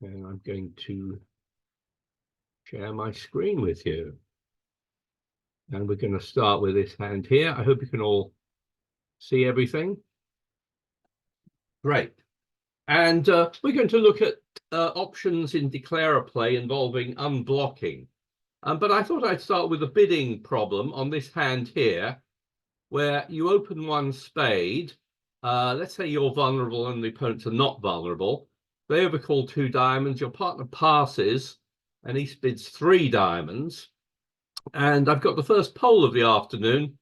And I'm going to share my screen with you. And we're going to start with this hand here. I hope you can all see everything. Great. And we're going to look at options in declarer play involving unblocking. But I thought I'd start with a bidding problem on this hand here, where you open one spade. Let's say you're vulnerable and the opponents are not vulnerable. They overcall 2 diamonds. Your partner passes and he bids 3 diamonds. And I've got the first poll of the afternoon,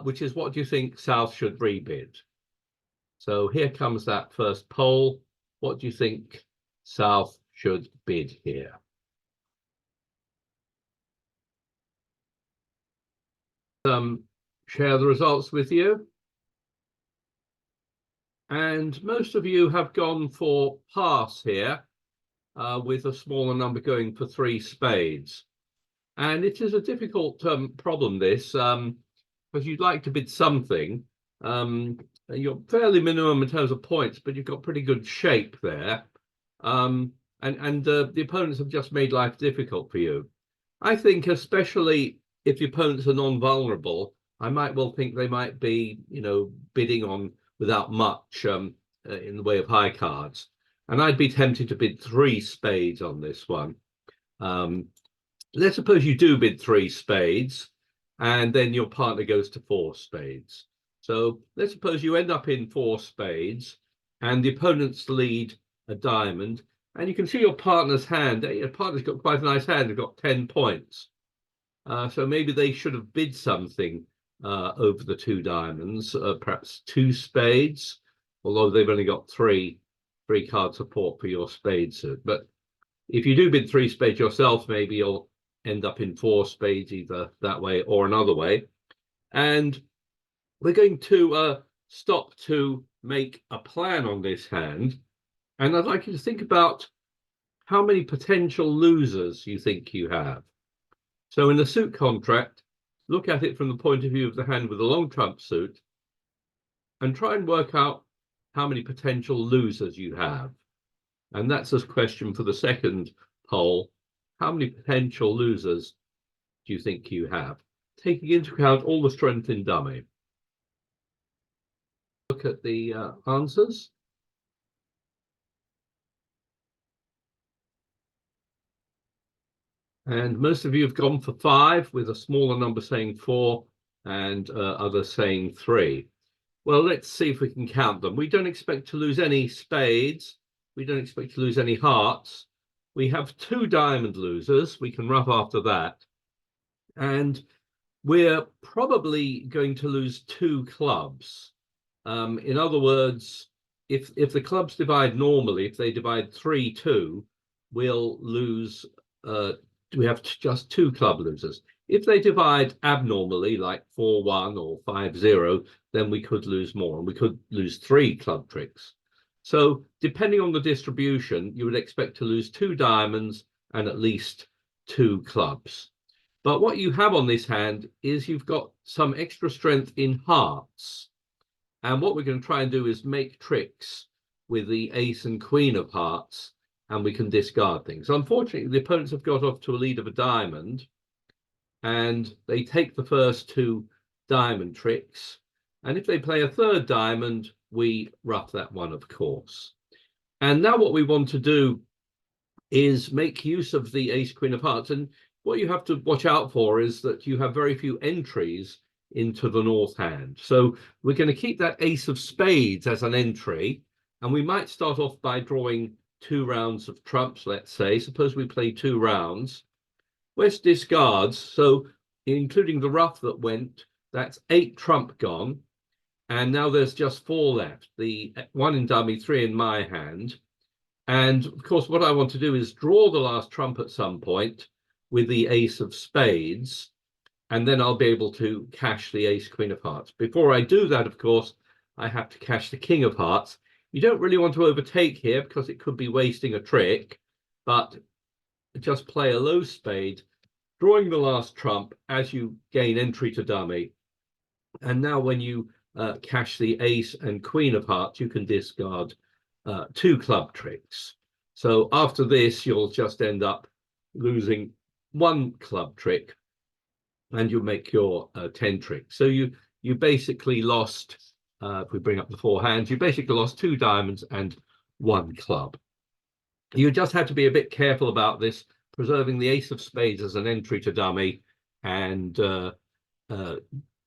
which is, what do you think South should rebid? So here comes that first poll. What do you think South should bid here? Share the results with you. And most of you have gone for pass here, with a smaller number going for 3 spades. And it is a difficult problem, this, because you'd like to bid something. You're fairly minimum in terms of points, but you've got pretty good shape there. And the opponents have just made life difficult for you. I think, especially if the opponents are non-vulnerable, I might well think they might be, bidding on without much in the way of high cards. And I'd be tempted to bid 3 spades on this one. Let's suppose you do bid 3 spades, and then your partner goes to 4 spades. So let's suppose you end up in 4 spades, and the opponents lead a diamond, and you can see your partner's hand. Your partner's got quite a nice hand. They've got 10 points. So maybe they should have bid something over the 2 diamonds, perhaps 2 spades, although they've only got 3 card support for your spades. But if you do bid 3 spades yourself, maybe you'll end up in 4 spades, either that way or another way. And we're going to stop to make a plan on this hand. And I'd like you to think about how many potential losers you think you have. So in the suit contract, look at it from the point of view of the hand with a long trump suit and try and work out how many potential losers you have. And that's a question for the second poll. How many potential losers do you think you have? Taking into account all the strength in dummy. Look at the answers. And most of you have gone for 5, with a smaller number saying 4 and others saying 3. Well, let's see if we can count them. We don't expect to lose any spades. We don't expect to lose any hearts. We have 2 diamond losers. We can rough after that. And we're probably going to lose 2 clubs. In other words, if the clubs divide normally, if they divide 3-2, we'll lose, we have just 2 club losers. If they divide abnormally, like 4-1 or 5-0, then we could lose more, and we could lose 3 club tricks. So depending on the distribution, you would expect to lose 2 diamonds and at least 2 clubs. But what you have on this hand is you've got some extra strength in hearts. And what we're going to try and do is make tricks with the ace and queen of hearts, and we can discard things. Unfortunately, the opponents have got off to a lead of a diamond, and they take the first 2 diamond tricks. And if they play a 3rd diamond, we rough that one, of course. And now what we want to do is make use of the ace queen of hearts. And what you have to watch out for is that you have very few entries into the north hand. So we're going to keep that ace of spades as an entry, and we might start off by drawing 2 rounds of trumps, let's say. Suppose we play 2 rounds. West discards, so including the ruff that went, that's 8 trump gone. And now there's just 4 left, the 1 in dummy, 3 in my hand. And of course, what I want to do is draw the last trump at some point with the ace of spades, and then I'll be able to cash the ace queen of hearts. Before I do that, of course, I have to cash the king of hearts. You don't really want to overtake here because it could be wasting a trick, but just play a low spade, drawing the last trump as you gain entry to dummy. And now when you cash the ace and queen of hearts, you can discard 2 club tricks. So after this, you'll just end up losing one club trick and you make your 10 tricks. So you basically lost, if we bring up the four hands, you basically lost 2 diamonds and 1 club. You just had to be a bit careful about this, preserving the ace of spades as an entry to dummy and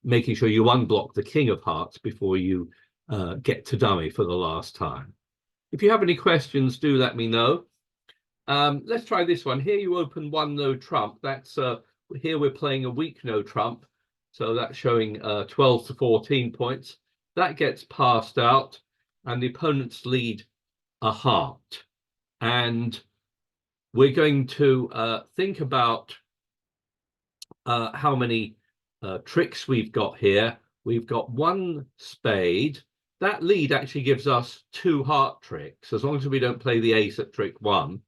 making sure you unblock the king of hearts before you get to dummy for the last time. If you have any questions, do let me know. Let's try this one. Here you open 1 no trump. That's here we're playing a weak no trump. So that's showing 12 to 14 points. That gets passed out and the opponents lead a heart. And we're going to think about how many tricks we've got here. We've got 1 spade. That lead actually gives us 2 heart tricks, as long as we don't play the ace at trick 1.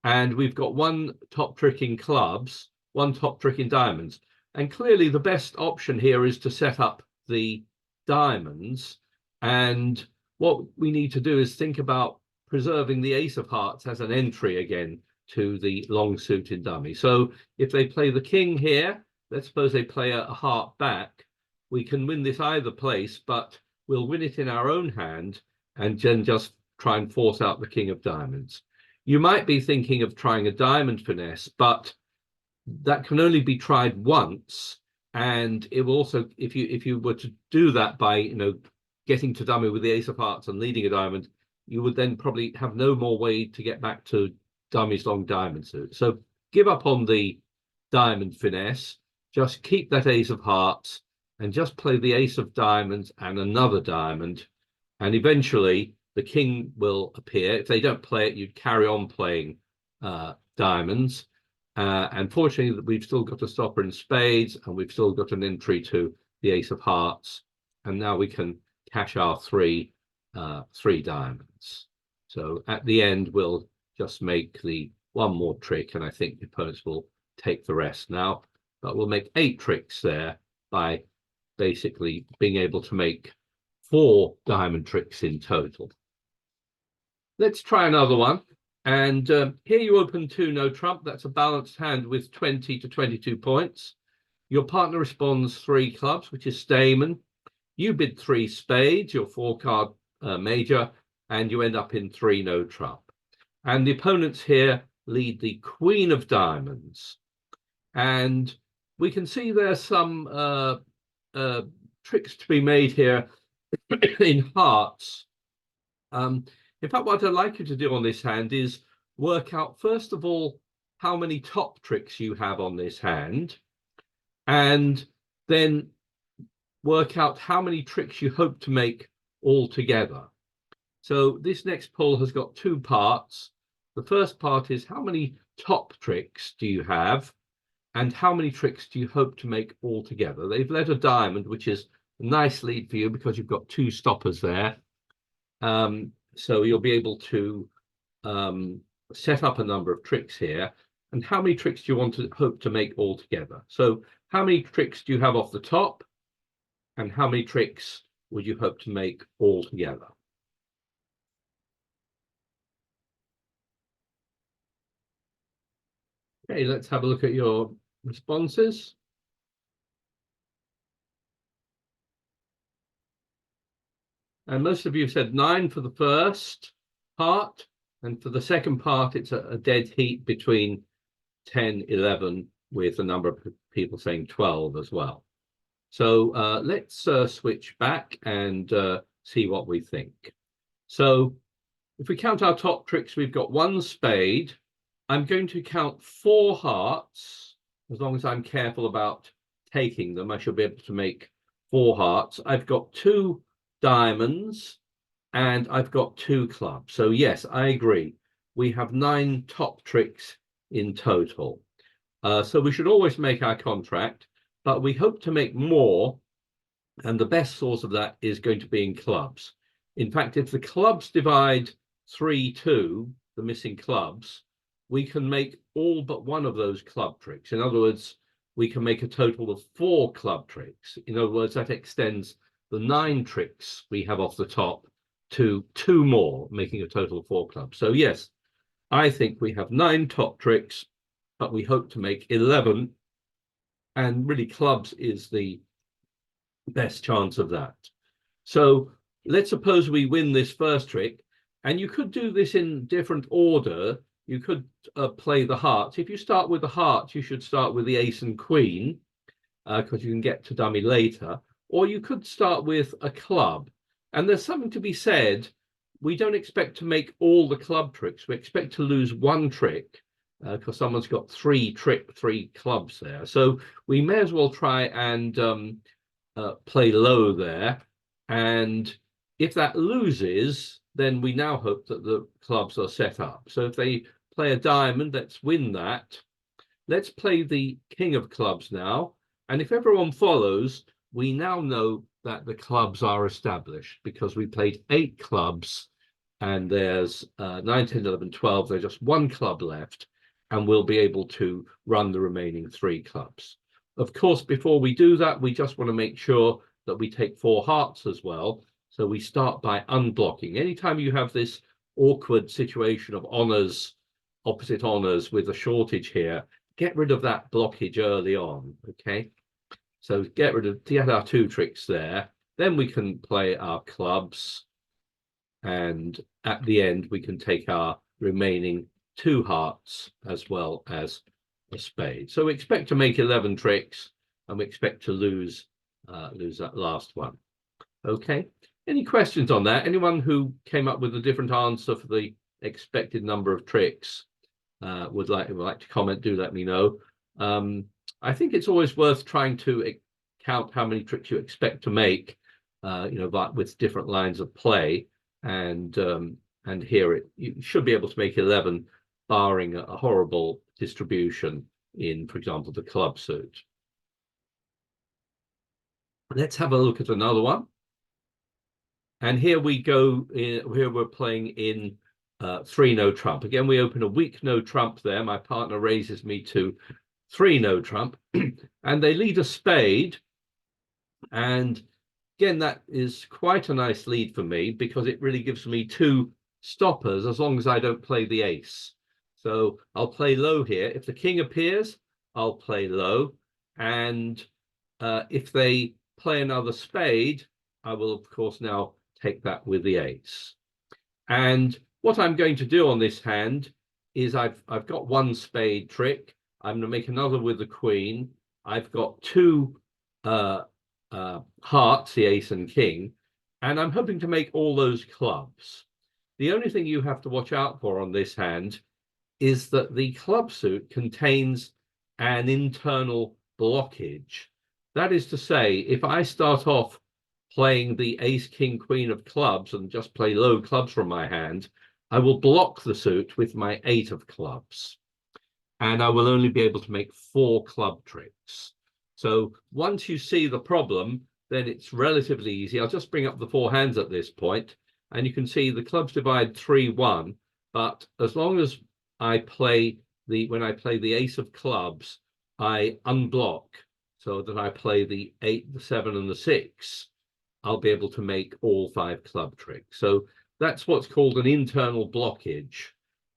And we've got 1 top trick in clubs, 1 top trick in diamonds. And clearly the best option here is to set up the diamonds. And what we need to do is think about preserving the ace of hearts as an entry again to the long suit in dummy. So if they play the king here, let's suppose they play a heart back, we can win this either place, but we'll win it in our own hand and then just try and force out the king of diamonds. You might be thinking of trying a diamond finesse, but that can only be tried once. And it will also, if you were to do that by getting to dummy with the ace of hearts and leading a diamond, you would then probably have no more way to get back to dummy's long diamond suit. So give up on the diamond finesse, just keep that ace of hearts and just play the ace of diamonds and another diamond, and eventually the king will appear. If they don't play it, you'd carry on playing diamonds. And fortunately, we've still got a stopper in spades and we've still got an entry to the ace of hearts. And now we can cash our 3 diamonds. So at the end, we'll just make the 1 more trick, and I think the opponents will take the rest now. But we'll make 8 tricks there by basically being able to make 4 diamond tricks in total. Let's try another one. And here you open 2 no trump. That's a balanced hand with 20 to 22 points. Your partner responds 3 clubs, which is Stayman. You bid 3 spades, your 4-card major, and you end up in 3 no trump. And the opponents here lead the queen of diamonds. And we can see there's some tricks to be made here in hearts. In fact, what I'd like you to do on this hand is work out, first of all, how many top tricks you have on this hand, and then work out how many tricks you hope to make all together. So this next pull has got 2 parts. The first part is how many top tricks do you have, and how many tricks do you hope to make all together? They've led a diamond, which is a nice lead for you because you've got 2 stoppers there. So you'll be able to set up a number of tricks here. And how many tricks do you want to hope to make all together? So how many tricks do you have off the top? And how many tricks would you hope to make all together? Okay, let's have a look at your responses. And most of you said 9 for the first part, and for the second part, it's a dead heat between 10, 11, with a number of people saying 12 as well. So let's switch back and see what we think. So if we count our top tricks, we've got 1 spade. I'm going to count 4 hearts. As long as I'm careful about taking them, I should be able to make 4 hearts. I've got 2 diamonds and I've got 2 clubs. So yes, I agree. We have 9 top tricks in total. So we should always make our contract, but we hope to make more. And the best source of that is going to be in clubs. In fact, if the clubs divide 3-2, the missing clubs, we can make all but 1 of those club tricks. In other words, we can make a total of 4 club tricks. In other words, that extends the 9 tricks we have off the top to 2 more, making a total of 4 clubs. So yes, I think we have 9 top tricks, but we hope to make 11. And really clubs is the best chance of that. So let's suppose we win this first trick, and you could do this in different order. You could play the hearts. If you start with the hearts, you should start with the ace and queen, because you can get to dummy later. Or you could start with a club. And there's something to be said. We don't expect to make all the club tricks. We expect to lose one trick, because someone's got three clubs there. So we may as well try and play low there. And if that loses, then we now hope that the clubs are set up. So if they play a diamond, let's win that. Let's play the king of clubs now. And if everyone follows, we now know that the clubs are established because we played 8 clubs and there's 9, 10, 11, 12. There's just one club left, and we'll be able to run the remaining 3 clubs. Of course, before we do that, we just want to make sure that we take 4 hearts as well. So we start by unblocking. Anytime you have this awkward situation of honors, opposite honors with a shortage here, get rid of that blockage early on, okay? So get our 2 tricks there. Then we can play our clubs. And at the end, we can take our remaining 2 hearts as well as a spade. So we expect to make 11 tricks, and we expect to lose that last one. Okay. Any questions on that? Anyone who came up with a different answer for the expected number of tricks would like to comment? Do let me know. I think it's always worth trying to count how many tricks you expect to make, but with different lines of play. And here you should be able to make 11, barring a horrible distribution in, for example, the club suit. Let's have a look at another one. And here we go. Here we're playing in 3 no trump. Again, we open a weak no trump there. My partner raises me to 3 no trump, and they lead a spade. And again, that is quite a nice lead for me because it really gives me 2 stoppers as long as I don't play the ace. So I'll play low here. If the king appears, I'll play low. And if they play another spade, I will, of course, now take that with the ace. And what I'm going to do on this hand is I've got 1 spade trick. I'm going to make another with the queen. I've got 2 hearts, the ace and king, and I'm hoping to make all those clubs. The only thing you have to watch out for on this hand is that the club suit contains an internal blockage. That is to say, if I start off playing the ace, king, queen of clubs and just play low clubs from my hand, I will block the suit with my 8 of clubs. And I will only be able to make 4 club tricks. So once you see the problem, then it's relatively easy. I'll just bring up the 4 hands at this point, and you can see the clubs divide 3-1. But as long as I play when I play the ace of clubs, I unblock so that I play the 8, the 7, and the 6. I'll be able to make all 5 club tricks. So that's what's called an internal blockage.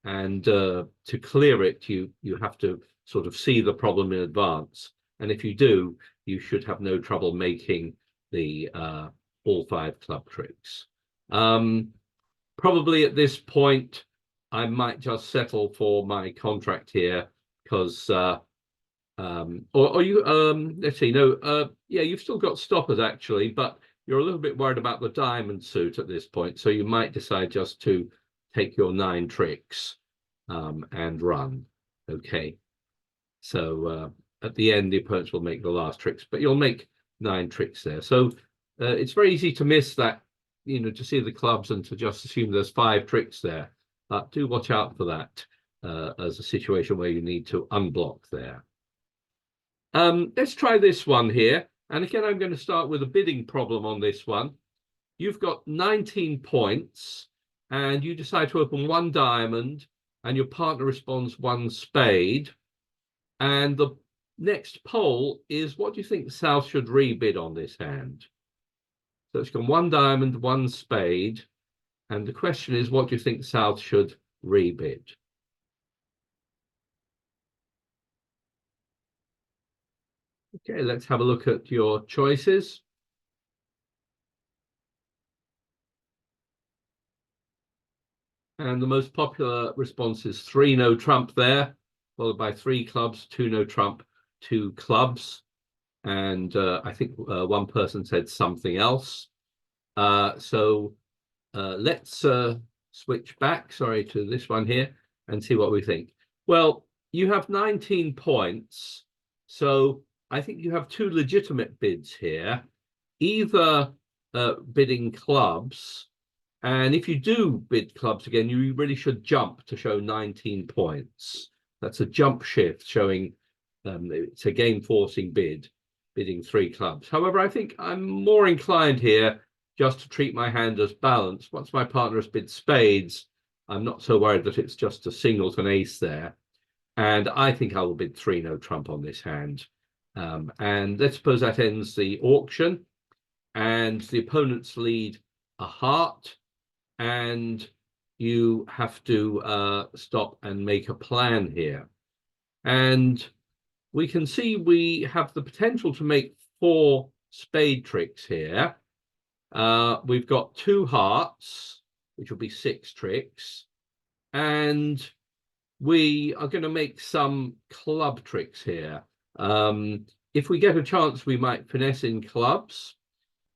And to clear it, you have to sort of see the problem in advance. And if you do, you should have no trouble making the all 5 club tricks. Probably at this point, I might just settle for my contract here because, or you, let's see, no, yeah, you've still got stoppers actually, but you're a little bit worried about the diamond suit at this point. So you might decide just to take your 9 tricks and run. Okay. So at the end, the opponents will make the last tricks, but you'll make 9 tricks there. So it's very easy to miss that, to see the clubs and to just assume there's 5 tricks there. But do watch out for that as a situation where you need to unblock there. Let's try this one here. And again, I'm going to start with a bidding problem on this one. You've got 19 points and you decide to open 1 diamond and your partner responds 1 spade. And the next poll is, what do you think South should rebid on this hand? So it's gone 1 diamond, 1 spade. And the question is, what do you think South should rebid? Okay, let's have a look at your choices. And the most popular response is 3 no trump there, followed by 3 clubs, 2 no trump, 2 clubs. And I think one person said something else. So let's switch back, sorry, to this one here and see what we think. Well, you have 19 points. So I think you have 2 legitimate bids here, either bidding clubs. And if you do bid clubs again, you really should jump to show 19 points. That's a jump shift showing it's a game forcing bid, bidding 3 clubs. However, I think I'm more inclined here just to treat my hand as balanced. Once my partner has bid spades, I'm not so worried that it's just a singles and ace there. And I think I will bid 3 no trump on this hand. And let's suppose that ends the auction and the opponents lead a heart, and you have to stop and make a plan here. And we can see we have the potential to make 4 spade tricks here. We've got 2 hearts, which will be 6 tricks, and we are going to make some club tricks here. If we get a chance, we might finesse in clubs,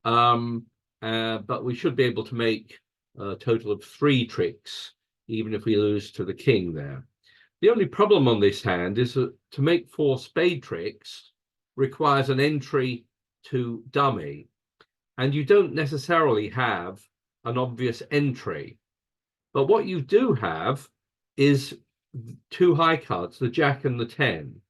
but we should be able to make a total of 3 tricks, even if we lose to the king there. The only problem on this hand is that to make 4 spade tricks requires an entry to dummy, and you don't necessarily have an obvious entry. But what you do have is 2 high cards, the jack and the 10.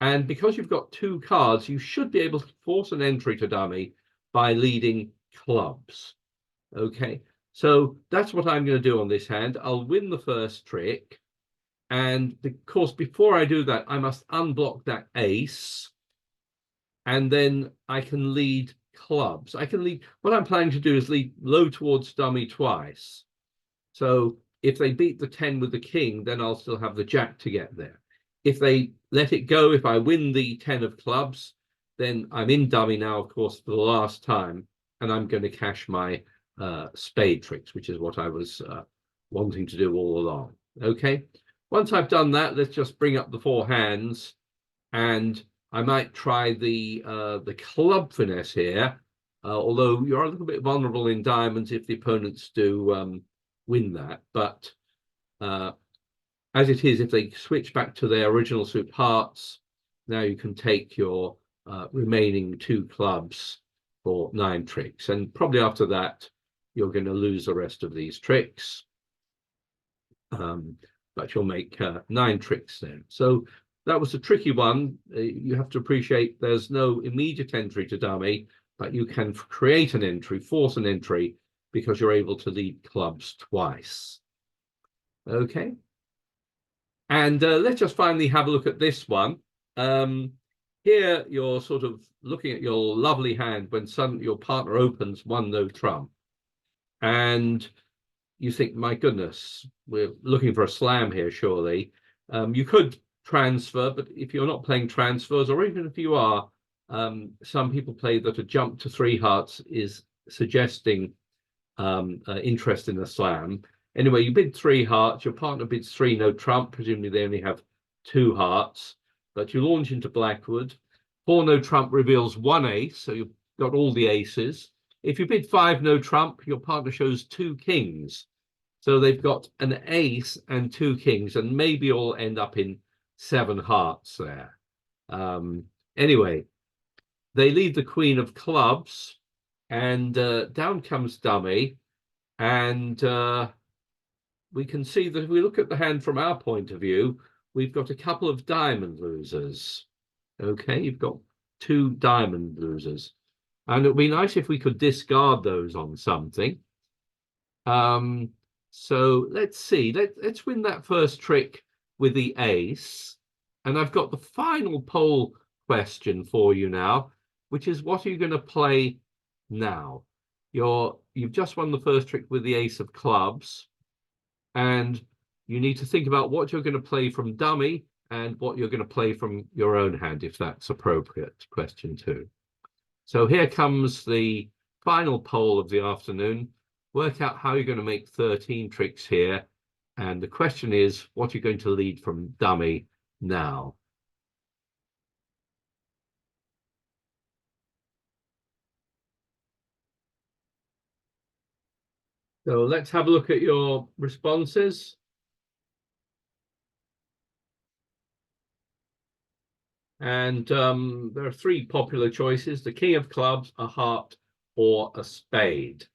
And because you've got 2 cards, you should be able to force an entry to dummy by leading clubs. Okay, so that's what I'm going to do on this hand. I'll win the first trick. And of course, before I do that, I must unblock that ace. And then I can lead clubs. I can lead, what I'm planning to do is lead low towards dummy twice. So if they beat the 10 with the king, then I'll still have the jack to get there. If they let it go, if I win the 10 of clubs, then I'm in dummy now, of course, for the last time, and I'm going to cash my spade tricks, which is what I was wanting to do all along. Okay, once I've done that, let's just bring up the 4 hands, and I might try the club finesse here, although you're a little bit vulnerable in diamonds if the opponents do win that. But as it is, if they switch back to their original suit hearts, now you can take your remaining 2 clubs for 9 tricks. And probably after that, you're going to lose the rest of these tricks. But you'll make 9 tricks then. So that was a tricky one. You have to appreciate there's no immediate entry to dummy, but you can create an entry, force an entry, because you're able to lead clubs twice. Okay. And let's just finally have a look at this one. Here you're sort of looking at your lovely hand when your partner opens 1 no trump. And you think, my goodness, we're looking for a slam here, surely. You could transfer, but if you're not playing transfers, or even if you are, some people play that a jump to 3 hearts is suggesting interest in the slam. Anyway, you bid 3 hearts, your partner bids 3 no trump, presumably they only have 2 hearts, but you launch into blackwood. 4 no trump reveals 1 ace, so you've got all the aces. If you bid 5 no trump, your partner shows 2 kings. So they've got an ace and 2 kings, and maybe all end up in 7 hearts there. Anyway, they lead the queen of clubs, and down comes dummy. And we can see that if we look at the hand from our point of view, we've got a couple of diamond losers. Okay, you've got 2 diamond losers. And it would be nice if we could discard those on something. So let's see. Let's win that first trick with the ace. And I've got the final poll question for you now, which is, what are you going to play now? You've just won the first trick with the ace of clubs, and you need to think about what you're going to play from dummy and what you're going to play from your own hand, if that's appropriate. Question 2. So here comes the final poll of the afternoon. Work out how you're going to make 13 tricks here. And the question is, what you're going to lead from dummy now. So let's have a look at your responses. And there are 3 popular choices: the king of clubs, a heart, or a spade.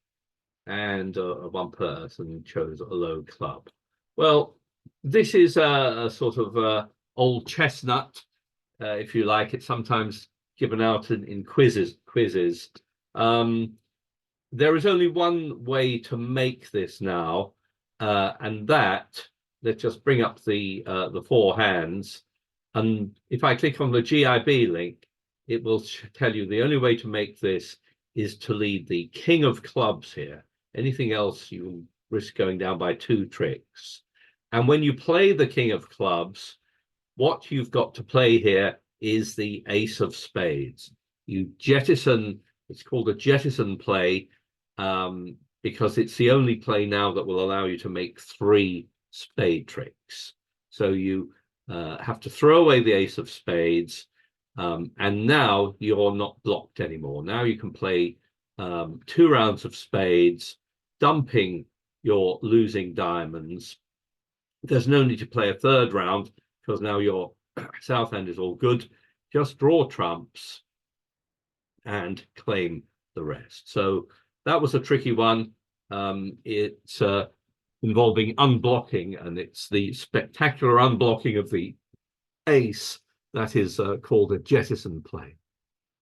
And one person chose a low club. Well, this is a sort of old chestnut, if you like. It's sometimes given out in quizzes. There is only one way to make this now, and that, let's just bring up the 4 hands. And if I click on the GIB link, it will tell you the only way to make this is to lead the king of clubs here. Anything else, you risk going down by 2 tricks. And when you play the king of clubs, what you've got to play here is the ace of spades. You jettison, it's called a jettison play, because it's the only play now that will allow you to make 3 spade tricks. So you have to throw away the ace of spades, and now you're not blocked anymore. Now you can play 2 rounds of spades, dumping your losing diamonds. There's no need to play a 3rd round because now your south hand is all good. Just draw trumps and claim the rest. So that was a tricky one. It's involving unblocking, and it's the spectacular unblocking of the ace that is called a jettison play.